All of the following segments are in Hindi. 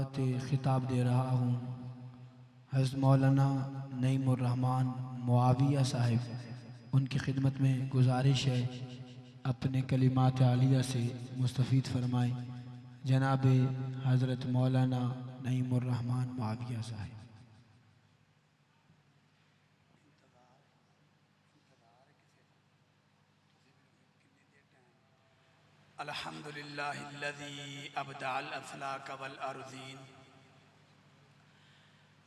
दावत ख़िताब दे रहा हूँ। हज़रत मौलाना नईमुर्रहमान मुआविया साहिब, उनकी खिदमत में गुजारिश है अपने कलिमात आलिया से मुस्तफ़ीद फरमाएँ। जनाब हज़रत मौलाना नईमुर्रहमान मुआविया साहिब। अल्हम्दुलिल्लाहिल्लज़ी अबदअल अफ़लाक वल अर्ज़ीन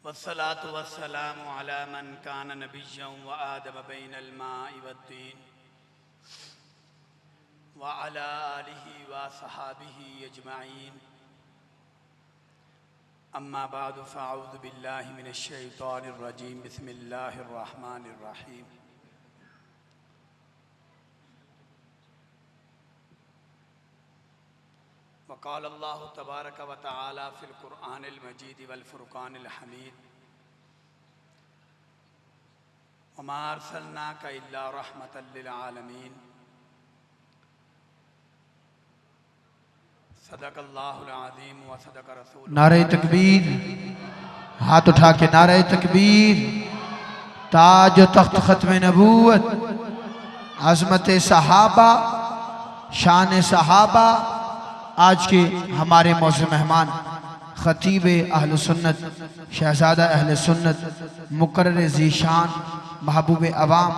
वस्सलातु वस्सलामु अला मन कान नबिय्यन व आदम बैनल माइ वत्तीन व अला आलिहि व सहाबिहि अजमाइन। अम्मा बादु फ़अऊज़ु बिल्लाहि मिनश शैतानिर रजीम। बिस्मिल्लाहिर रहमानिर रहीम। वक़ाल अल्लाहु तबारक व तआला फ़िल क़ुरआनिल मजीद वल फ़ुरक़ानिल हमीद। वमा अर्सलनाका इल्ला रहमतल लिल आलमीन। सदक़ल्लाहुल अज़ीम व सदक़ रसूलुहु। नारे तकबीर, हाथ उठा के नारे तकबीर। ताज व तख्त ख़त्म नबूवत, अज़मत सहाबा, शान सहाबा। आज के हमारे मौज़ मेहमान ख़तीब अहल सुन्नत, शहज़ादा अहल सुन्नत, मुक़र्रर ज़ीशान, महबूब अवाम,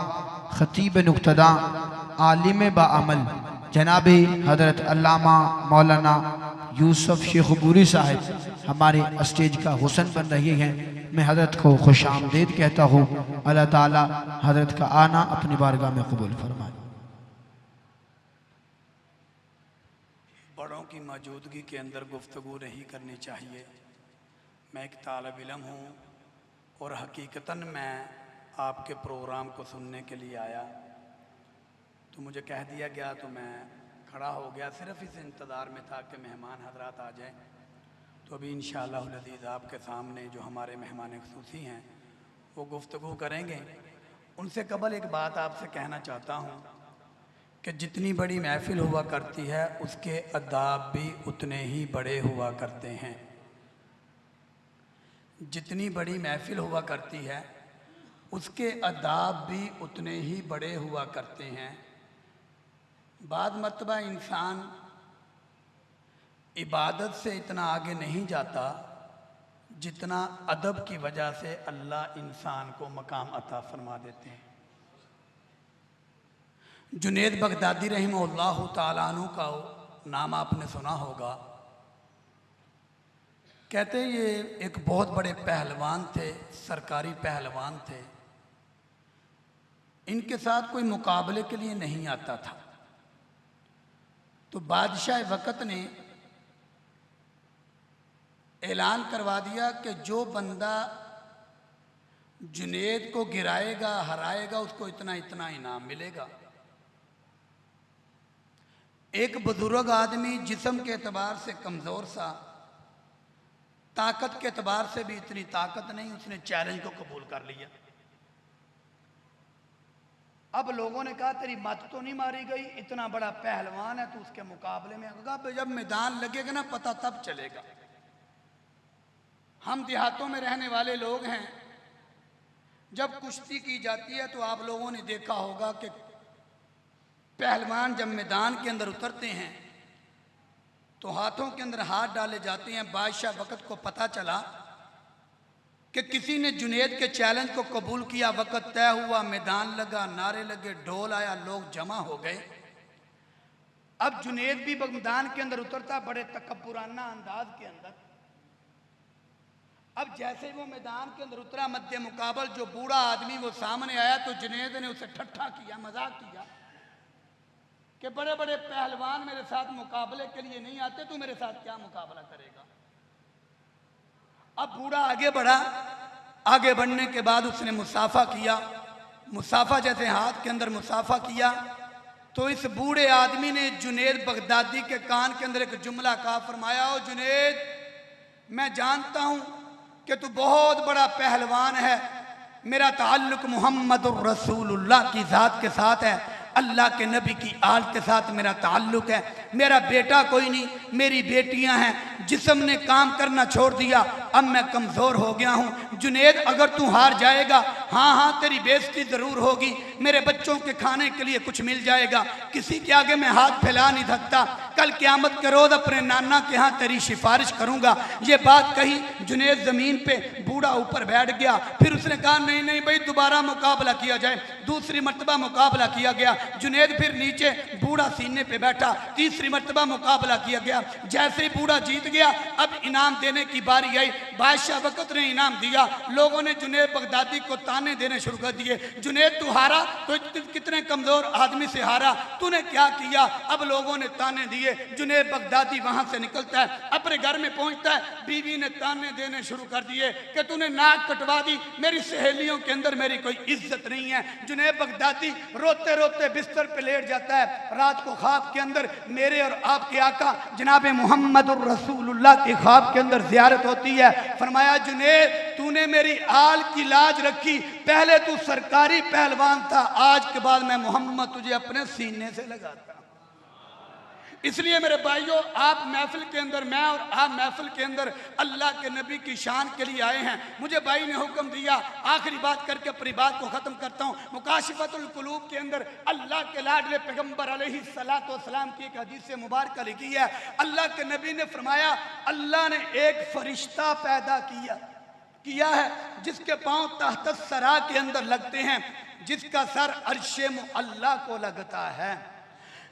ख़तीब नुक्तदा, आलिम बाअमल, जनाब हज़रत अल्लामा मौलाना यूसुफ शेखुबूरी साहिब हमारे स्टेज का हुसन बन रही हैं। मैं हज़रत को खुश आमदीद कहता हूँ। अल्लाह ताला हज़रत का आना अपनी बारगाह में कबूल फरमाए। बड़ों की मौजूदगी के अंदर गुफ्तगू नहीं करनी चाहिए। मैं एक तालिब इल्म हूँ और हकीकतन मैं आपके प्रोग्राम को सुनने के लिए आया, तो मुझे कह दिया गया तो मैं खड़ा हो गया। सिर्फ इस इंतज़ार में था कि मेहमान हजरात आ जाएं। तो अभी इंशाअल्लाह अज़ीज़ आपके सामने जो हमारे मेहमान ख़ुसूसी हैं वो गुफ्तगू करेंगे। उनसे कबल एक बात आपसे कहना चाहता हूँ कि जितनी बड़ी महफ़िल हुआ करती है उसके अदाब भी उतने ही बड़े हुआ करते हैं। जितनी बड़ी महफ़िल हुआ करती है उसके अदाब भी उतने ही बड़े हुआ करते हैं। बाद मरतबा इंसान इबादत से इतना आगे नहीं जाता जितना अदब की वजह से अल्लाह इंसान को मकाम अता फरमा देते हैं। जुनैद बगदादी रहमहुल्लाहु ताला अन्हु का नाम आपने सुना होगा। कहते ये एक बहुत बड़े पहलवान थे, सरकारी पहलवान थे। इनके साथ कोई मुकाबले के लिए नहीं आता था, तो बादशाह वक़्त ने ऐलान करवा दिया कि जो बंदा जुनैद को गिराएगा, हराएगा, उसको इतना इतना इनाम मिलेगा। एक बुजुर्ग आदमी जिस्म के एतबार से कमज़ोर सा, ताकत के एतबार से भी इतनी ताकत नहीं, उसने चैलेंज को कबूल कर लिया। अब लोगों ने कहा तेरी मत तो नहीं मारी गई, इतना बड़ा पहलवान है तो उसके मुकाबले में आएगा। जब मैदान लगेगा ना पता तब चलेगा। हम देहातों में रहने वाले लोग हैं, जब कुश्ती की जाती है तो आप लोगों ने देखा होगा कि पहलवान जब मैदान के अंदर उतरते हैं तो हाथों के अंदर हाथ डाले जाते हैं। बादशाह वक़्त को पता चला कि किसी ने जुनैद के चैलेंज को कबूल किया। वक़्त तय हुआ, मैदान लगा, नारे लगे, ढोल आया, लोग जमा हो गए। अब जुनैद भी मैदान के अंदर उतरता बड़े तकब्बुराना अंदाज के अंदर। अब जैसे वो मैदान के अंदर उतरा, मध्य मुकाबल जो बूढ़ा आदमी वो सामने आया तो जुनैद ने उसे ठट्ठा किया, मजाक किया कि बड़े बड़े पहलवान मेरे साथ मुकाबले के लिए नहीं आते, तू मेरे साथ क्या मुकाबला करेगा। अब बूढ़ा आगे बढ़ा। आगे बढ़ने के बाद उसने मुसाफा किया। मुसाफा जैसे हाथ के अंदर मुसाफा किया तो इस बूढ़े आदमी ने जुनैद बगदादी के कान के अंदर एक जुमला कहा, फरमाया, ओ जुनैद, मैं जानता हूं कि तू बहुत बड़ा पहलवान है, मेरा ताल्लुक मुहम्मदुर रसूलुल्लाह की ज़ात के साथ है, अल्लाह के नबी की आल के साथ मेरा ताल्लुक़ है। मेरा बेटा कोई नहीं, मेरी बेटियां हैं। जिस्म ने काम करना छोड़ दिया, अब मैं कमज़ोर हो गया हूँ। जुनेद अगर तू हार जाएगा, हाँ हाँ तेरी बेइज्जती ज़रूर होगी, मेरे बच्चों के खाने के लिए कुछ मिल जाएगा, किसी के आगे मैं हाथ फैला नहीं सकता। कल क़यामत के रोज़ अपने नाना के यहाँ तेरी सिफारिश करूँगा। ये बात कही, जुनेद ज़मीन पे, बूढ़ा ऊपर बैठ गया। फिर उसने कहा नहीं नहीं भाई, दोबारा मुकाबला किया जाए। दूसरी मरतबा मुकाबला किया गया। जुनेद फिर नीचे, बूढ़ा सीने पे बैठा। तीसरी मरतबा मुकाबला किया गया। जैसे ही बूढ़ा जीत गया, अब इनाम देने की बारी आई। बादशाह वक्त ने इनाम दिया। लोगों ने जुनेद बगदादी को ताने देने शुरू कर दिए। जुनेद तू हारा तो कितने कमजोर आदमी से हारा, तूने क्या किया? अब लोगों ने ताने दिए। जुनेद बगदादी वहां से निकलता है, अपने घर में पहुंचता है। बीवी ने ताने देने शुरू कर दिए कि तूने नाक कटवा दी, मेरी सहेलियों के अंदर मेरी कोई इज्जत नहीं है। जुनेद बगदादी रोते रोते बिस्तर पे लेट जाता है। रात को ख्वाब के अंदर मेरे और आपके आका जनाब मुहम्मदुर रसूलुल्लाह के ख्वाब के अंदर ज़ियारत होती है। फरमाया जुनेद तूने मेरी आल की लाज रखी, पहले तू सरकारी पहलवान था, आज के बाद मैं मोहम्मद तुझे अपने सीने से लगाता। इसलिए मेरे भाइयों, आप महफिल के अंदर, मैं और आप महफिल के अंदर अल्लाह के नबी की शान के लिए आए हैं। मुझे भाई ने हुक्म दिया, आखिरी बात करके अपनी बात को ख़त्म करता हूँ। मुकाशिफतुल कुलूब के अंदर अल्लाह के लाडले पैगम्बर अलैहिस्सलातु वस्सलाम की एक हदीस मुबारक लिखी है। अल्लाह के नबी ने फरमाया, अल्लाह ने एक फरिश्ता पैदा किया है जिसके पाँव तहत सरा के अंदर लगते हैं, जिसका सर अर्शे मुअल्ला को लगता है।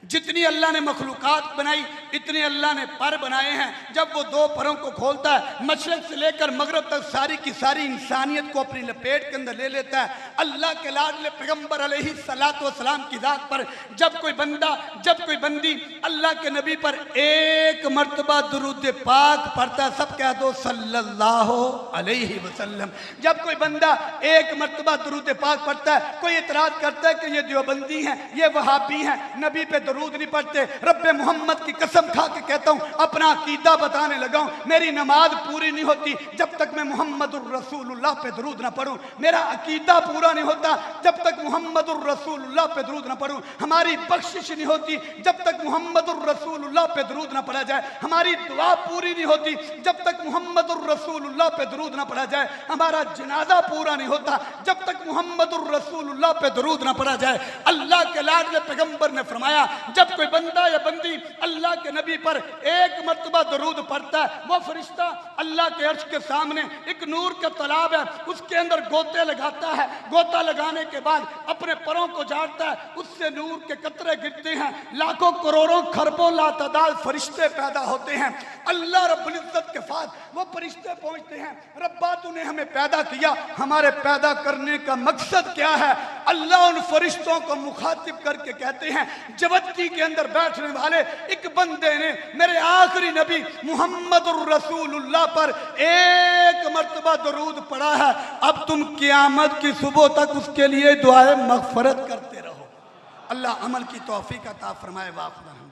जितनी अल्लाह ने मखलूक़ात बनाई, इतने अल्लाह ने पर बनाए हैं। जब वो दो परों को खोलता है, मशरक़ से लेकर मगरब तक सारी की सारी इंसानियत को अपनी लपेट के अंदर ले लेता है। अल्लाह के लाडले पैगम्बर अलैहिस्सलातु वस्सलाम की ज़ात पर जब कोई बंदा, जब कोई बंदी अल्लाह के नबी पर एक मरतबा दुरूद पाक पढ़ता है, सब कह दो सल्लल्लाहु अलैहि वसल्लम। जब कोई बंदा एक मरतबा दुरूद पाक पढ़ता है, कोई इतराज़ करता है कि ये देवबंदी हैं, ये वहाबी हैं, नबी पे दरूद नहीं पढ़ते। रब्बे मोहम्मद की कसम खा के कहता हूँ, अपना अकीदा बताने लगा हूँ, मेरी नमाज पूरी नहीं होती जब तक मैं मुहम्मदुर रसूलुल्लाह पे दरूद ना पढ़ूँ। मेरा अकीदा पूरा नहीं होता जब तक मुहम्मदुर रसूलुल्लाह पे दरूद ना पढ़ूँ। हमारी बख्शिश नहीं होती जब तक मुहम्मदुर रसूलुल्लाह पे दरूद ना पढ़ा जाए। हमारी दुआ पूरी नहीं होती जब तक मुहम्मदुर रसूलुल्लाह पे दरूद ना पढ़ा जाए। हमारा जनाजा पूरा नहीं होता जब तक मुहम्मदुर रसूलुल्लाह पे दरूद ना पढ़ा जाए। अल्लाह के लाडले पैगंबर ने फरमाया, जब कोई बंदा या बंदी अल्लाह के नबी पर एक मर्तबा दरूद पढ़ता है, वो फरिश्ता अल्लाह के अर्श के सामने एक नूर का तालाब है, उसके अंदर गोते लगाता है। गोता लगाने के बाद अपने परों को झाड़ता है, उससे नूर के कतरे गिरते हैं। लाखों करोड़ों खरबों लातादाद फरिश्ते पैदा होते हैं। अल्लाह रब्बुल इज्जत के पास वो फरिश्ते पहुंचते हैं, रब्बा तूने हमें पैदा किया, हमारे पैदा करने का मकसद क्या है? अल्लाह उन फरिश्तों को मुखातिब करके कहते हैं, जवत्ती के अंदर बैठने वाले एक बंदे ने मेरे आखिरी नबी मुहम्मदुर रसूलुल्लाह पर एक मर्तबा दरूद पढ़ा है, अब तुम क़यामत की सुबह तक उसके लिए दुआए मग़फ़िरत करते रहो। अल्लाह अमल की तौफ़ीक़ अता फ़रमाए। वाक़िअन।